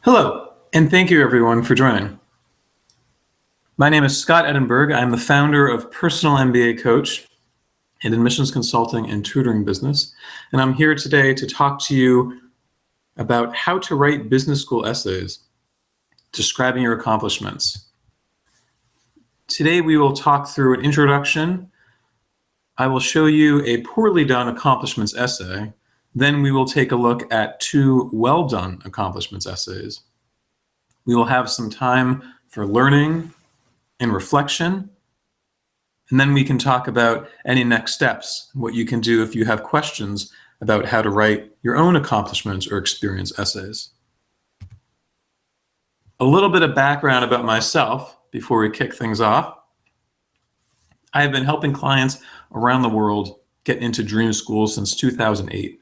Hello, and thank you everyone for joining. My name is Scott Edinburgh. I'm the founder of Personal MBA Coach, an admissions consulting and tutoring business, and I'm here today to talk to you about how to write business school essays describing your accomplishments. Today we will talk through an introduction. I will show you a poorly done accomplishments essay. Then we will take a look at two well-done accomplishments essays. We will have some time for learning and reflection, and then we can talk about any next steps, what you can do if you have questions about how to write your own accomplishments or experience essays. A little bit of background about myself before we kick things off. I have been helping clients around the world get into dream school since 2008.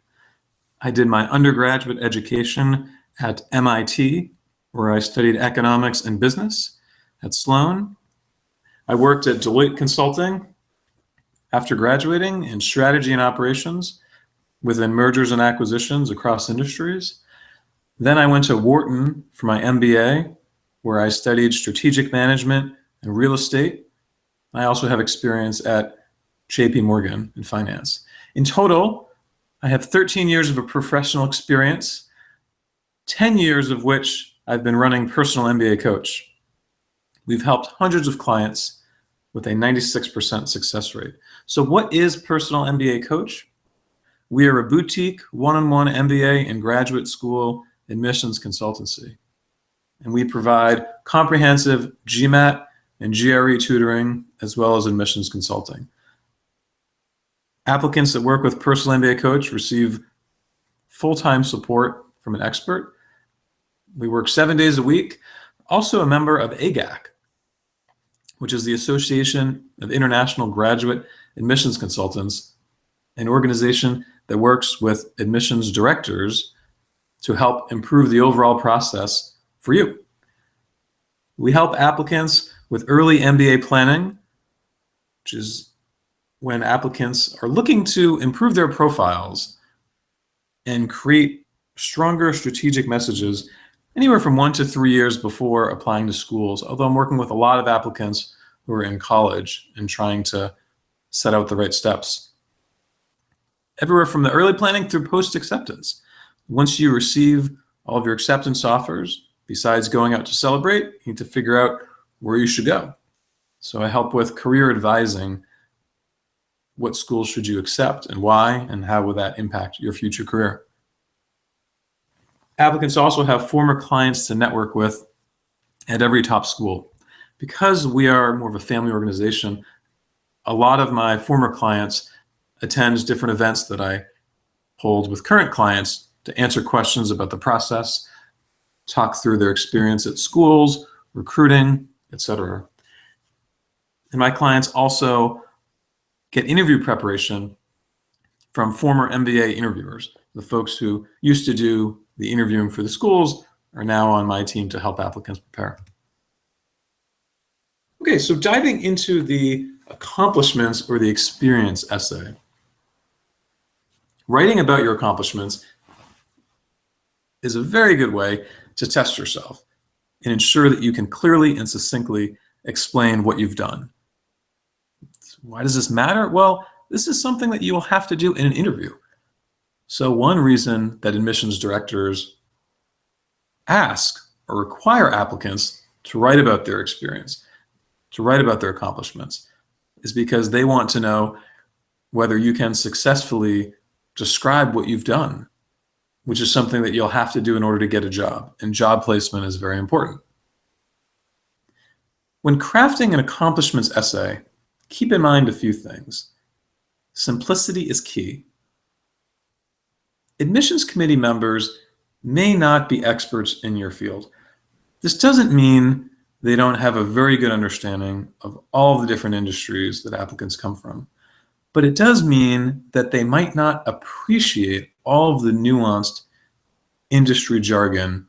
I did my undergraduate education at MIT, where I studied economics and business. At Sloan, I worked at Deloitte Consulting after graduating in strategy and operations within mergers and acquisitions across industries. Then I went to Wharton for my MBA, where I studied strategic management and real estate. I also have experience at JP Morgan in finance. In total, I have 13 years of a professional experience, 10 years of which I've been running Personal MBA Coach. We've helped hundreds of clients with a 96% success rate. So what is Personal MBA Coach? We are a boutique one-on-one MBA and graduate school admissions consultancy. And we provide comprehensive GMAT and GRE tutoring, as well as admissions consulting. Applicants that work with Personal MBA Coach receive full-time support from an expert. We work 7 days a week. Also a member of AGAC, which is the Association of International Graduate Admissions Consultants, an organization that works with admissions directors to help improve the overall process for you. We help applicants with early MBA planning, which is when applicants are looking to improve their profiles and create stronger strategic messages anywhere from 1 to 3 years before applying to schools, although I'm working with a lot of applicants who are in college and trying to set out the right steps. Everywhere from the early planning through post-acceptance. Once you receive all of your acceptance offers, besides going out to celebrate, you need to figure out where you should go. So I help with career advising. What schools should you accept and why, and how will that impact your future career? Applicants also have former clients to network with at every top school. Because we are more of a family organization, a lot of my former clients attend different events that I hold with current clients to answer questions about the process, talk through their experience at schools, recruiting, etc. And my clients also get interview preparation from former MBA interviewers. The folks who used to do the interviewing for the schools are now on my team to help applicants prepare. Okay, so diving into the accomplishments or the experience essay. Writing about your accomplishments is a very good way to test yourself and ensure that you can clearly and succinctly explain what you've done. Why does this matter? Well, this is something that you will have to do in an interview. So one reason that admissions directors ask or require applicants to write about their experience, to write about their accomplishments, is because they want to know whether you can successfully describe what you've done, which is something that you'll have to do in order to get a job, and job placement is very important. When crafting an accomplishments essay, keep in mind a few things. Simplicity is key. Admissions committee members may not be experts in your field. This doesn't mean they don't have a very good understanding of all of the different industries that applicants come from, but it does mean that they might not appreciate all of the nuanced industry jargon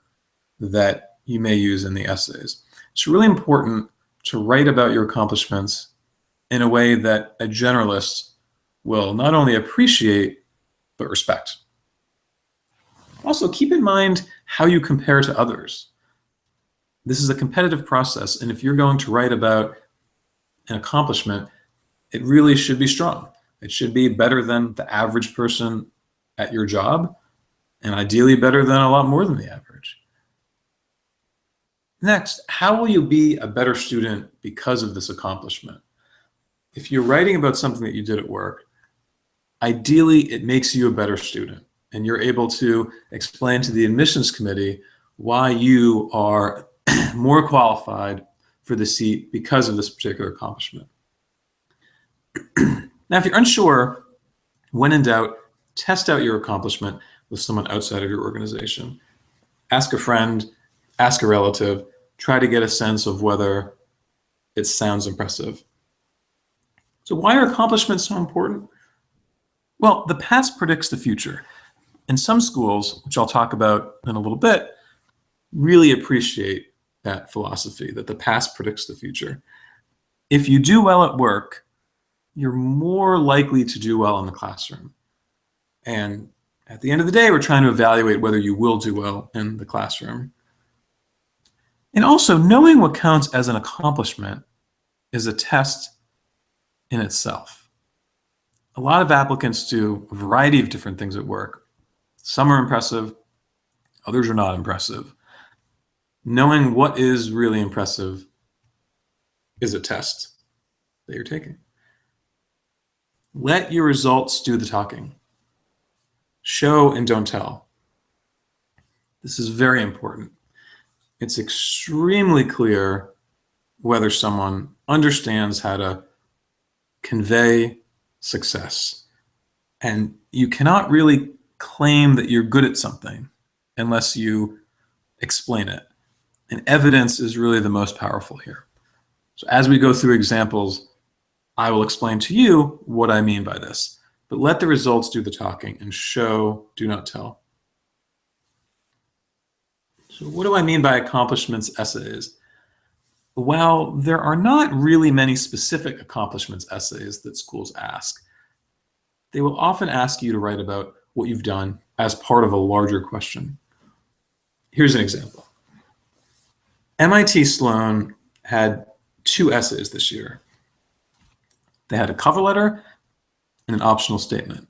that you may use in the essays. It's really important to write about your accomplishments in a way that a generalist will not only appreciate, but respect. Also, keep in mind how you compare to others. This is a competitive process, and if you're going to write about an accomplishment, it really should be strong. It should be better than the average person at your job, and ideally better than a lot more than the average. Next, how will you be a better student because of this accomplishment? If you're writing about something that you did at work, ideally it makes you a better student, and you're able to explain to the admissions committee why you are more qualified for the seat because of this particular accomplishment. Now, if you're unsure, when in doubt, test out your accomplishment with someone outside of your organization. Ask a friend, ask a relative, try to get a sense of whether it sounds impressive. So why are accomplishments so important? Well, the past predicts the future. And some schools, which I'll talk about in a little bit, really appreciate that philosophy, that the past predicts the future. If you do well at work, you're more likely to do well in the classroom. And at the end of the day, we're trying to evaluate whether you will do well in the classroom. And also, knowing what counts as an accomplishment is a test in itself. A lot of applicants do a variety of different things at work. Some are impressive, others are not impressive. Knowing what is really impressive is a test that you're taking. Let your results do the talking. Show and don't tell. This is very important. It's extremely clear whether someone understands how to convey success. And you cannot really claim that you're good at something unless you explain it. And evidence is really the most powerful here. So as we go through examples, I will explain to you what I mean by this. But let the results do the talking and show, do not tell. So what do I mean by accomplishments essays? While there are not really many specific accomplishments essays that schools ask, they will often ask you to write about what you've done as part of a larger question. Here's an example. MIT Sloan had 2 essays this year. They had a cover letter and an optional statement.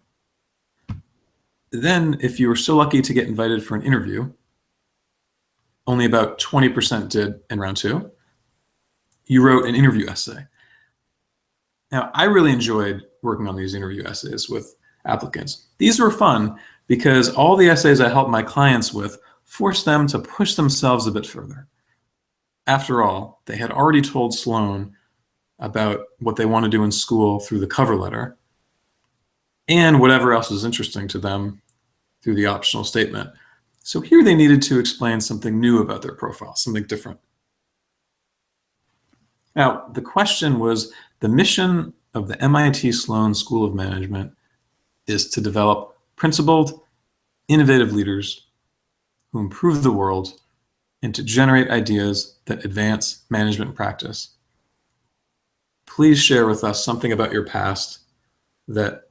Then, if you were so lucky to get invited for an interview, only about 20% did in round 2, you wrote an interview essay. Now, I really enjoyed working on these interview essays with applicants. These were fun because all the essays I helped my clients with forced them to push themselves a bit further. After all, they had already told Sloan about what they want to do in school through the cover letter and whatever else is interesting to them through the optional statement. So here they needed to explain something new about their profile, something different. Now, the question was, the mission of the MIT Sloan School of Management is to develop principled, innovative leaders who improve the world and to generate ideas that advance management practice. Please share with us something about your past that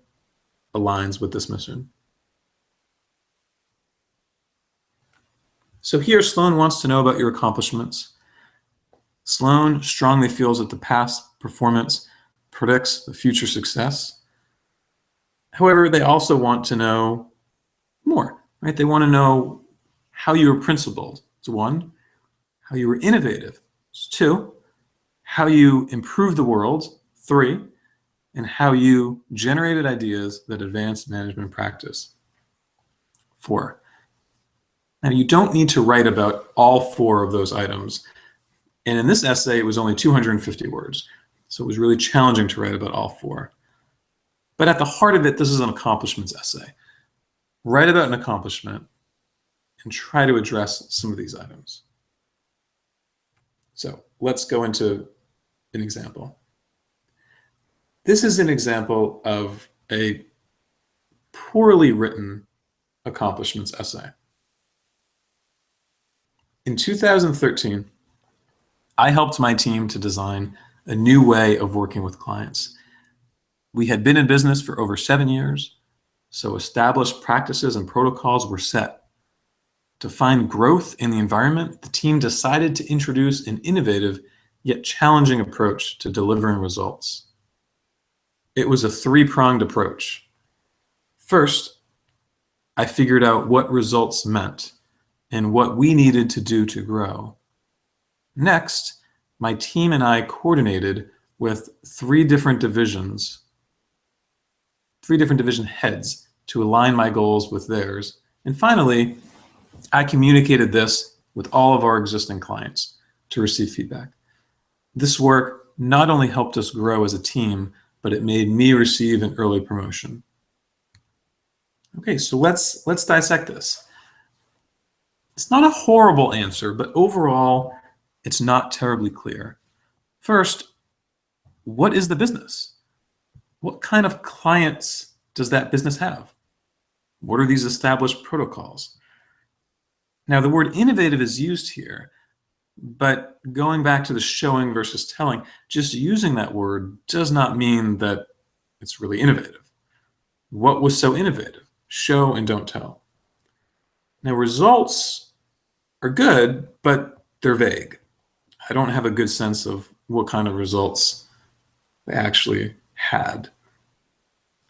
aligns with this mission. So here, Sloan wants to know about your accomplishments. Sloan strongly feels that the past performance predicts the future success. However, they also want to know more, right? They want to know how you were principled. It's 1. How you were innovative. It's 2. How you improved the world. 3. And how you generated ideas that advanced management practice. 4. Now, you don't need to write about all 4 of those items. And in this essay, it was only 250 words. So it was really challenging to write about all 4. But at the heart of it, this is an accomplishments essay. Write about an accomplishment and try to address some of these items. So let's go into an example. This is an example of a poorly written accomplishments essay. In 2013, I helped my team to design a new way of working with clients. We had been in business for over 7 years, so established practices and protocols were set. To find growth in the environment, the team decided to introduce an innovative yet challenging approach to delivering results. It was a three-pronged approach. First, I figured out what results meant and what we needed to do to grow. Next, my team and I coordinated with three different division heads to align my goals with theirs. And finally, I communicated this with all of our existing clients to receive feedback. This work not only helped us grow as a team, but it made me receive an early promotion. Okay, so let's dissect this. It's not a horrible answer, but overall, it's not terribly clear. First, what is the business? What kind of clients does that business have? What are these established protocols? Now, the word innovative is used here, but going back to the showing versus telling, just using that word does not mean that it's really innovative. What was so innovative? Show and don't tell. Now, results are good, but they're vague. I don't have a good sense of what kind of results they actually had.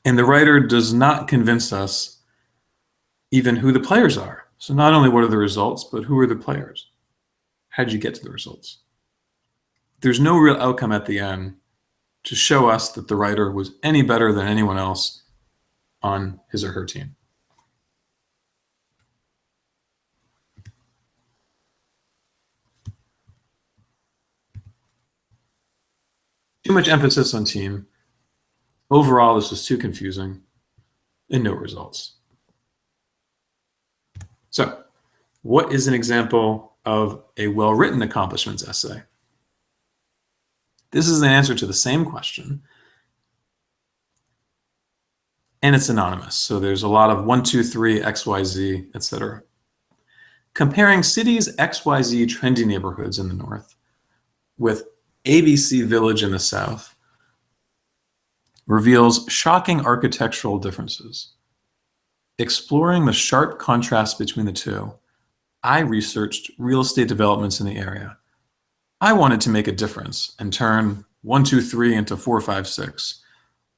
And the writer does not convince us even who the players are. So not only what are the results, but who are the players? How did you get to the results? There's no real outcome at the end to show us that the writer was any better than anyone else on his or her team. Too much emphasis on team. Overall, this was too confusing and no results. So, what is an example of a well-written accomplishments essay? This is an answer to the same question, and it's anonymous. So there's a lot of 1, 2, 3, XYZ, etc. Comparing cities' XYZ trendy neighborhoods in the north with ABC Village in the south reveals shocking architectural differences. Exploring the sharp contrast between the two, I researched real estate developments in the area. I wanted to make a difference and turn 1, 2, 3 into 4, 5, 6,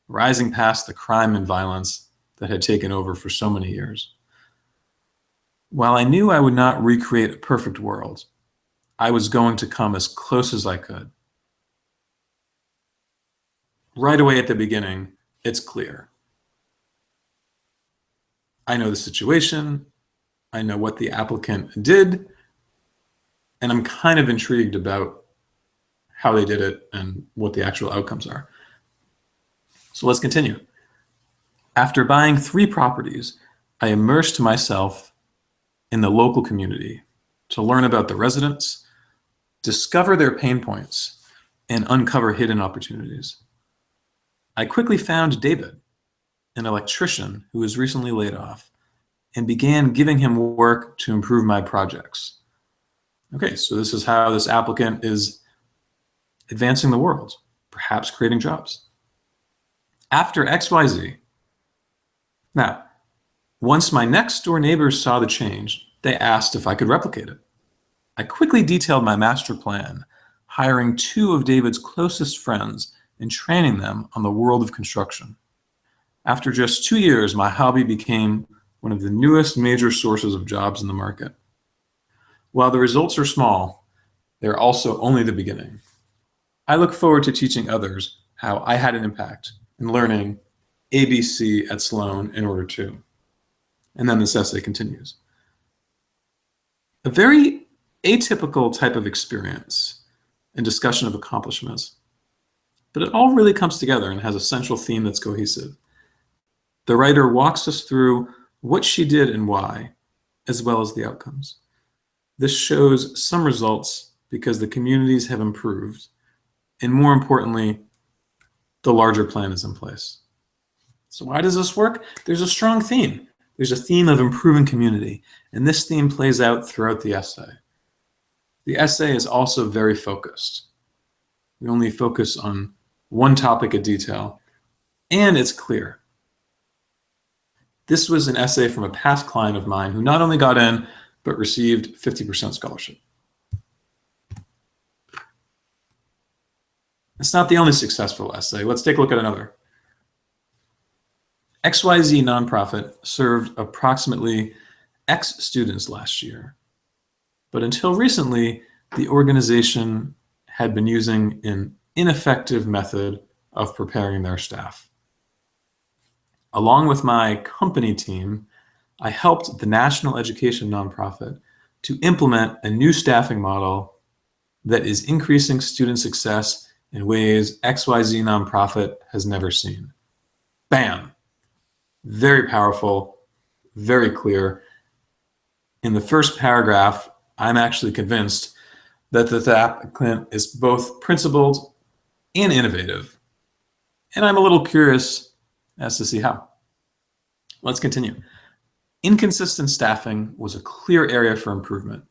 rising past the crime and violence that had taken over for so many years. While I knew I would not recreate a perfect world, I was going to come as close as I could. Right away at the beginning, it's clear. I know the situation, I know what the applicant did, and I'm kind of intrigued about how they did it and what the actual outcomes are. So let's continue. After buying 3 properties, I immersed myself in the local community to learn about the residents, discover their pain points, and uncover hidden opportunities. I quickly found David, an electrician who was recently laid off, and began giving him work to improve my projects. Okay, so this is how this applicant is advancing the world, perhaps creating jobs. After XYZ, now, once my next door neighbors saw the change, they asked if I could replicate it. I quickly detailed my master plan, hiring 2 of David's closest friends and training them on the world of construction. After just 2 years, my hobby became one of the newest major sources of jobs in the market. While the results are small, they're also only the beginning. I look forward to teaching others how I had an impact in learning ABC at Sloan in order to. And then this essay continues. A very atypical type of experience and discussion of accomplishments, but it all really comes together and has a central theme that's cohesive. The writer walks us through what she did and why, as well as the outcomes. This shows some results because the communities have improved, and more importantly, the larger plan is in place. So why does this work? There's a strong theme. There's a theme of improving community, and this theme plays out throughout the essay. The essay is also very focused. We only focus on one topic of detail, and it's clear. This was an essay from a past client of mine who not only got in, but received 50% scholarship. It's not the only successful essay. Let's take a look at another. XYZ nonprofit served approximately X students last year, but until recently, the organization had been using an ineffective method of preparing their staff. Along with my company team, I helped the national education nonprofit to implement a new staffing model that is increasing student success in ways XYZ nonprofit has never seen. Bam! Very powerful, very clear. In the first paragraph, I'm actually convinced that the applicant is both principled and innovative. And I'm a little curious as to see how. Let's continue. Inconsistent staffing was a clear area for improvement.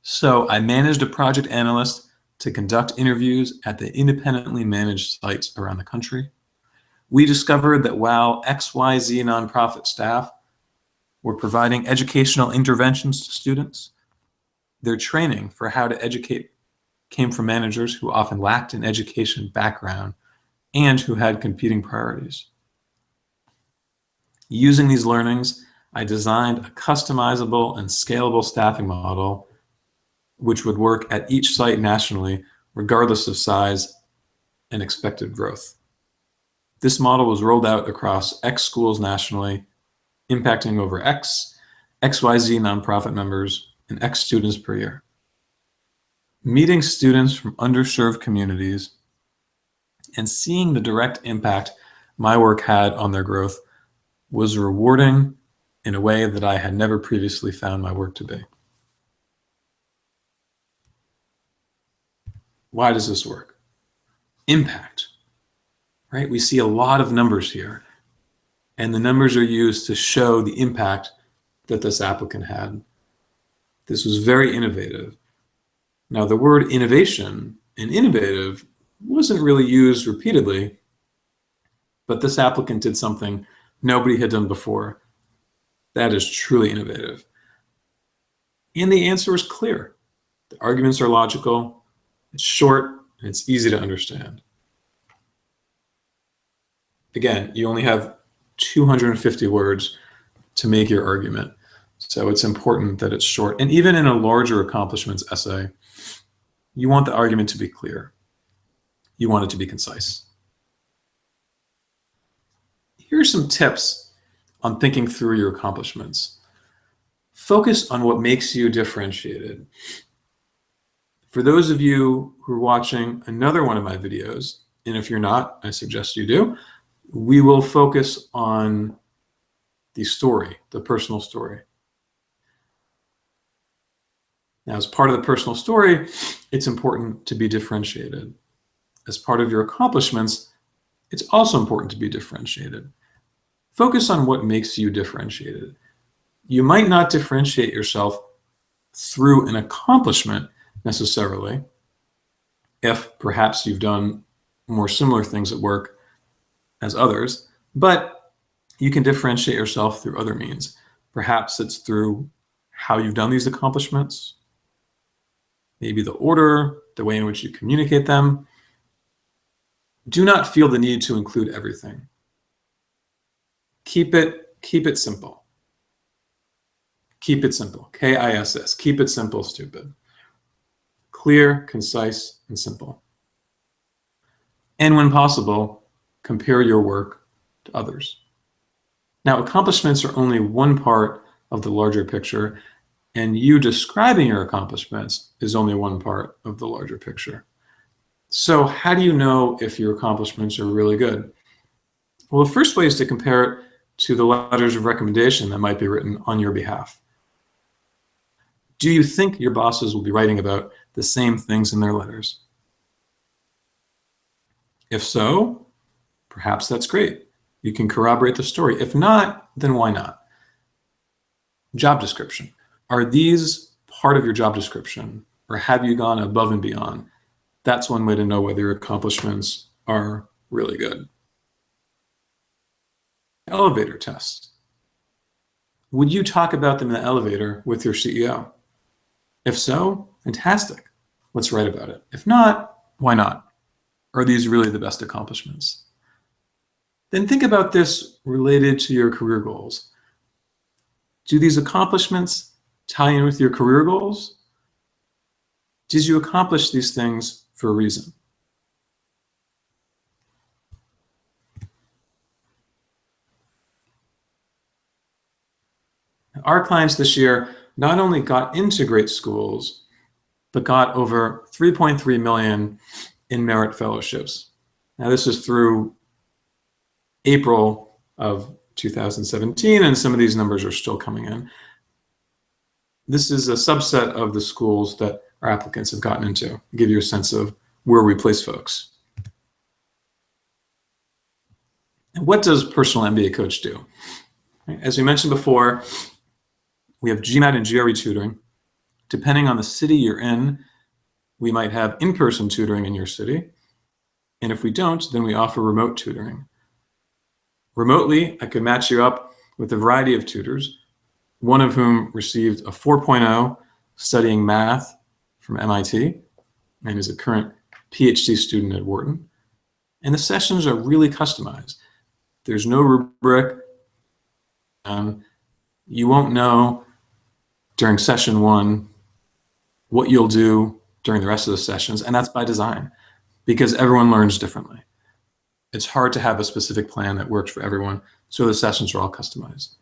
So I managed a project analyst to conduct interviews at the independently managed sites around the country. We discovered that while XYZ nonprofit staff were providing educational interventions to students, their training for how to educate came from managers who often lacked an education background and who had competing priorities. Using these learnings, I designed a customizable and scalable staffing model which would work at each site nationally, regardless of size and expected growth. This model was rolled out across X schools nationally, impacting over XYZ nonprofit members, and X students per year. Meeting students from underserved communities and seeing the direct impact my work had on their growth was rewarding in a way that I had never previously found my work to be. Why does this work? Impact, right? We see a lot of numbers here, and the numbers are used to show the impact that this applicant had. This was very innovative. Now, the word innovation and innovative wasn't really used repeatedly, but this applicant did something nobody had done before. That is truly innovative. And the answer is clear. The arguments are logical, it's short, and it's easy to understand. Again, you only have 250 words to make your argument, so it's important that it's short. And even in a larger accomplishments essay, you want the argument to be clear. You want it to be concise. Here are some tips on thinking through your accomplishments. Focus on what makes you differentiated. For those of you who are watching another one of my videos, and if you're not, I suggest you do, we will focus on the story, the personal story. Now, as part of the personal story, it's important to be differentiated. As part of your accomplishments, it's also important to be differentiated. Focus on what makes you differentiated. You might not differentiate yourself through an accomplishment necessarily, if perhaps you've done more similar things at work as others, but you can differentiate yourself through other means. Perhaps it's through how you've done these accomplishments, maybe the order, the way in which you communicate them. Do not feel the need to include everything. Keep it simple. Keep it simple. KISS. Keep it simple, stupid. Clear, concise, and simple. And when possible, compare your work to others. Now, accomplishments are only one part of the larger picture, and you describing your accomplishments is only one part of the larger picture. So how do you know if your accomplishments are really good? Well, the first way is to compare it to the letters of recommendation that might be written on your behalf. Do you think your bosses will be writing about the same things in their letters? If so, perhaps that's great. You can corroborate the story. If not, then why not? Job description. Are these part of your job description, or have you gone above and beyond? That's one way to know whether your accomplishments are really good. Elevator test. Would you talk about them in the elevator with your CEO? If so, fantastic. Let's write about it. If not, why not? Are these really the best accomplishments? Then think about this related to your career goals. Do these accomplishments tie in with your career goals? Did you accomplish these things for a reason? Our clients this year not only got into great schools, but got over 3.3 million in merit fellowships. Now, this is through April of 2017, and some of these numbers are still coming in. This is a subset of the schools that our applicants have gotten into, to give you a sense of where we place folks. And what does Personal MBA Coach do? As we mentioned before, we have GMAT and GRE tutoring. Depending on the city you're in, we might have in-person tutoring in your city. And if we don't, then we offer remote tutoring. Remotely, I could match you up with a variety of tutors, one of whom received a 4.0 studying math from MIT and is a current PhD student at Wharton. And the sessions are really customized. There's no rubric. You won't know during session one what you'll do during the rest of the sessions, and that's by design, because everyone learns differently. It's hard to have a specific plan that works for everyone, so the sessions are all customized.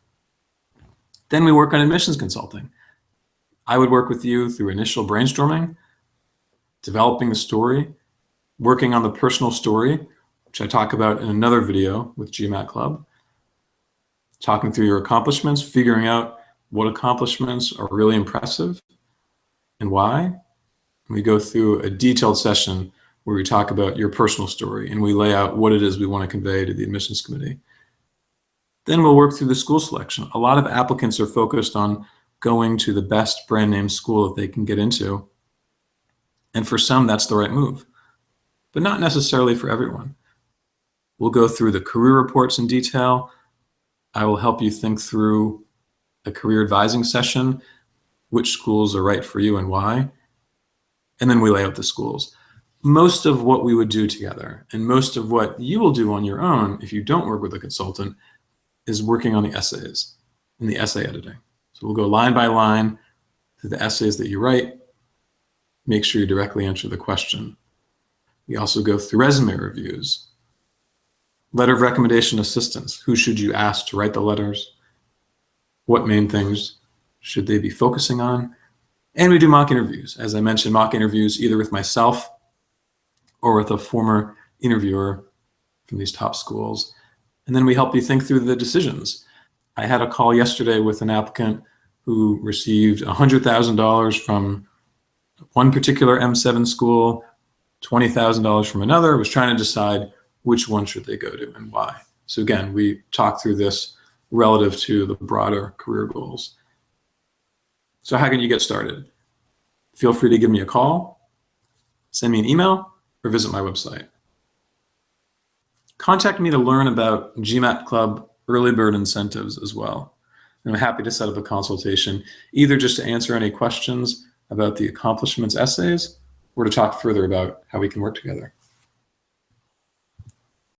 Then we work on admissions consulting. I would work with you through initial brainstorming, developing the story, working on the personal story, which I talk about in another video with GMAT Club, talking through your accomplishments, figuring out what accomplishments are really impressive and why. We go through a detailed session where we talk about your personal story and we lay out what it is we want to convey to the admissions committee. Then we'll work through the school selection. A lot of applicants are focused on going to the best brand name school that they can get into. And for some, that's the right move, but not necessarily for everyone. We'll go through the career reports in detail. I will help you think through a career advising session, which schools are right for you and why. And then we lay out the schools. Most of what we would do together and most of what you will do on your own if you don't work with a consultant is working on the essays and the essay editing. So we'll go line by line through the essays that you write, make sure you directly answer the question. We also go through resume reviews, letter of recommendation assistance. Who should you ask to write the letters? What main things should they be focusing on? And we do mock interviews. As I mentioned, mock interviews either with myself or with a former interviewer from these top schools. And then we help you think through the decisions. I had a call yesterday with an applicant who received $100,000 from one particular M7 school, $20,000 from another, was trying to decide which one should they go to and why. So again, we talk through this relative to the broader career goals. So how can you get started? Feel free to give me a call, send me an email, or visit my website. Contact me to learn about GMAT Club early bird incentives as well. And I'm happy to set up a consultation, either just to answer any questions about the accomplishments essays or to talk further about how we can work together.